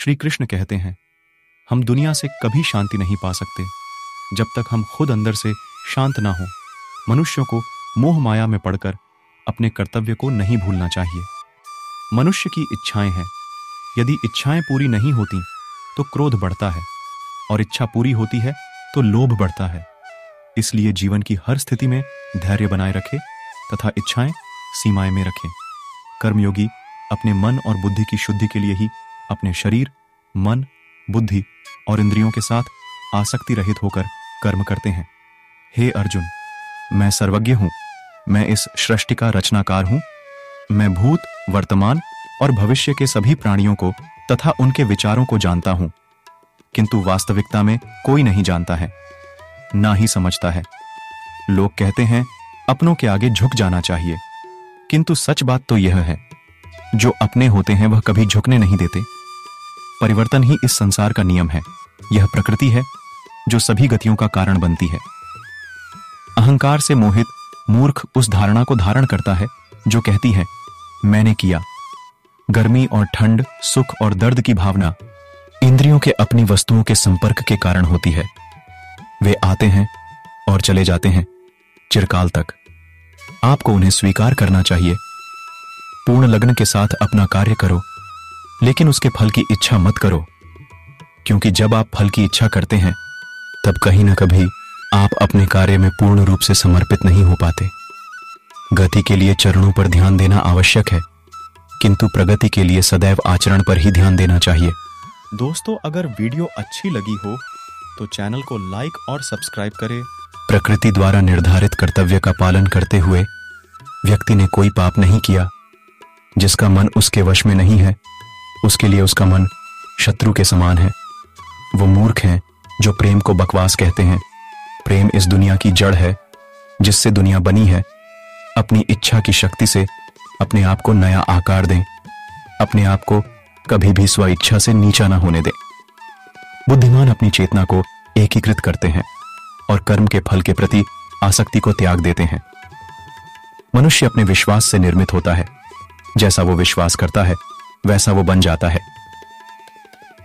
श्री कृष्ण कहते हैं, हम दुनिया से कभी शांति नहीं पा सकते जब तक हम खुद अंदर से शांत ना हो। मनुष्यों को मोह माया में पड़कर अपने कर्तव्य को नहीं भूलना चाहिए। मनुष्य की इच्छाएं हैं, यदि इच्छाएं पूरी नहीं होती तो क्रोध बढ़ता है, और इच्छा पूरी होती है तो लोभ बढ़ता है। इसलिए जीवन की हर स्थिति में धैर्य बनाए रखें तथा इच्छाएं सीमाएं में रखें। कर्मयोगी अपने मन और बुद्धि की शुद्धि के लिए ही अपने शरीर, मन, बुद्धि और इंद्रियों के साथ आसक्ति रहित होकर कर्म करते हैं। हे अर्जुन, मैं सर्वज्ञ हूं, मैं इस सृष्टि का रचनाकार हूं। मैं भूत, वर्तमान और भविष्य के सभी प्राणियों को तथा उनके विचारों को जानता हूं, किंतु वास्तविकता में कोई नहीं जानता है, ना ही समझता है। लोग कहते हैं अपनों के आगे झुक जाना चाहिए, किंतु सच बात तो यह है, जो अपने होते हैं वह कभी झुकने नहीं देते। परिवर्तन ही इस संसार का नियम है। यह प्रकृति है जो सभी गतियों का कारण बनती है। अहंकार से मोहित मूर्ख उस धारणा को धारण करता है जो कहती है मैंने किया। गर्मी और ठंड, सुख और दर्द की भावना इंद्रियों के अपनी वस्तुओं के संपर्क के कारण होती है। वे आते हैं और चले जाते हैं चिरकाल तक। आपको उन्हें स्वीकार करना चाहिए। पूर्ण लगन के साथ अपना कार्य करो, लेकिन उसके फल की इच्छा मत करो, क्योंकि जब आप फल की इच्छा करते हैं तब कहीं ना कभी आप अपने कार्य में पूर्ण रूप से समर्पित नहीं हो पाते। गति के लिए चरणों पर ध्यान देना आवश्यक है, किंतु प्रगति के लिए सदैव आचरण पर ही ध्यान देना चाहिए। दोस्तों, अगर वीडियो अच्छी लगी हो तो चैनल को लाइक और सब्सक्राइब करें। प्रकृति द्वारा निर्धारित कर्तव्य का पालन करते हुए व्यक्ति ने कोई पाप नहीं किया। जिसका मन उसके वश में नहीं है, उसके लिए उसका मन शत्रु के समान है। वो मूर्ख हैं जो प्रेम को बकवास कहते हैं। प्रेम इस दुनिया की जड़ है जिससे दुनिया बनी है। अपनी इच्छा की शक्ति से अपने आप को नया आकार दें। अपने आप को कभी भी स्व इच्छा से नीचा ना होने दें। बुद्धिमान अपनी चेतना को एकीकृत करते हैं और कर्म के फल के प्रति आसक्ति को त्याग देते हैं। मनुष्य अपने विश्वास से निर्मित होता है। जैसा वो विश्वास करता है वैसा वो बन जाता है।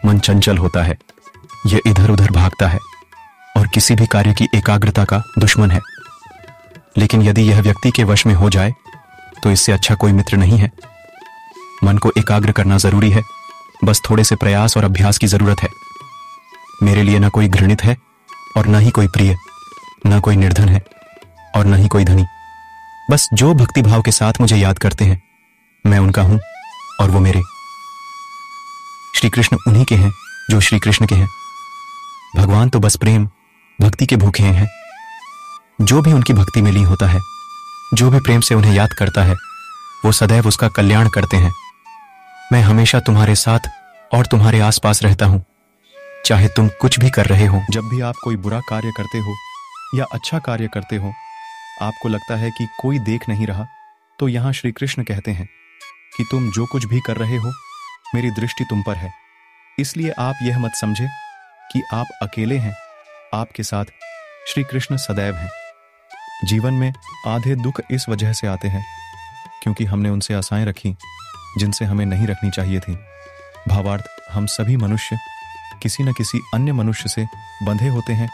मन चंचल होता है, यह इधर उधर भागता है और किसी भी कार्य की एकाग्रता का दुश्मन है। लेकिन यदि यह व्यक्ति के वश में हो जाए तो इससे अच्छा कोई मित्र नहीं है। मन को एकाग्र करना जरूरी है, बस थोड़े से प्रयास और अभ्यास की जरूरत है। मेरे लिए न कोई घृणित है और न ही कोई प्रिय, न कोई निर्धन है और न ही कोई धनी। बस जो भक्ति भाव के साथ मुझे याद करते हैं मैं उनका हूं और वो मेरे। श्री कृष्ण उन्हीं के हैं जो श्री कृष्ण के हैं। भगवान तो बस प्रेम भक्ति के भूखे हैं। जो भी उनकी भक्ति में लीन होता है, जो भी प्रेम से उन्हें याद करता है, वो सदैव उसका कल्याण करते हैं। मैं हमेशा तुम्हारे साथ और तुम्हारे आसपास रहता हूं, चाहे तुम कुछ भी कर रहे हो। जब भी आप कोई बुरा कार्य करते हो या अच्छा कार्य करते हो, आपको लगता है कि कोई देख नहीं रहा, तो यहां श्री कृष्ण कहते हैं कि तुम जो कुछ भी कर रहे हो मेरी दृष्टि तुम पर है। इसलिए आप यह मत समझे कि आप अकेले हैं, आपके साथ श्री कृष्ण सदैव हैं। जीवन में आधे दुख इस वजह से आते हैं क्योंकि हमने उनसे आशाएं रखी जिनसे हमें नहीं रखनी चाहिए थी। भावार्थ, हम सभी मनुष्य किसी न किसी अन्य मनुष्य से बंधे होते हैं,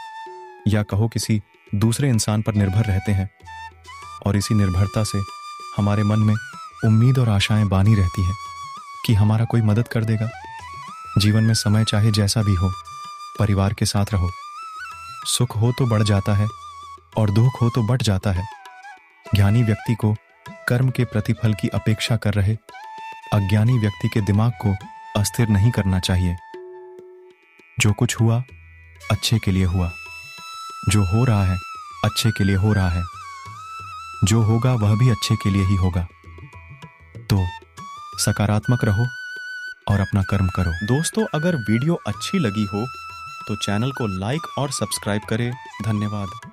या कहो किसी दूसरे इंसान पर निर्भर रहते हैं, और इसी निर्भरता से हमारे मन में उम्मीद और आशाएं बानी रहती हैं कि हमारा कोई मदद कर देगा। जीवन में समय चाहे जैसा भी हो, परिवार के साथ रहो। सुख हो तो बढ़ जाता है और दुख हो तो बढ़ जाता है। ज्ञानी व्यक्ति को कर्म के प्रतिफल की अपेक्षा कर रहे अज्ञानी व्यक्ति के दिमाग को अस्थिर नहीं करना चाहिए। जो कुछ हुआ अच्छे के लिए हुआ, जो हो रहा है अच्छे के लिए हो रहा है, जो होगा वह भी अच्छे के लिए ही होगा। तो सकारात्मक रहो और अपना कर्म करो। दोस्तों, अगर वीडियो अच्छी लगी हो तो चैनल को लाइक और सब्सक्राइब करें। धन्यवाद।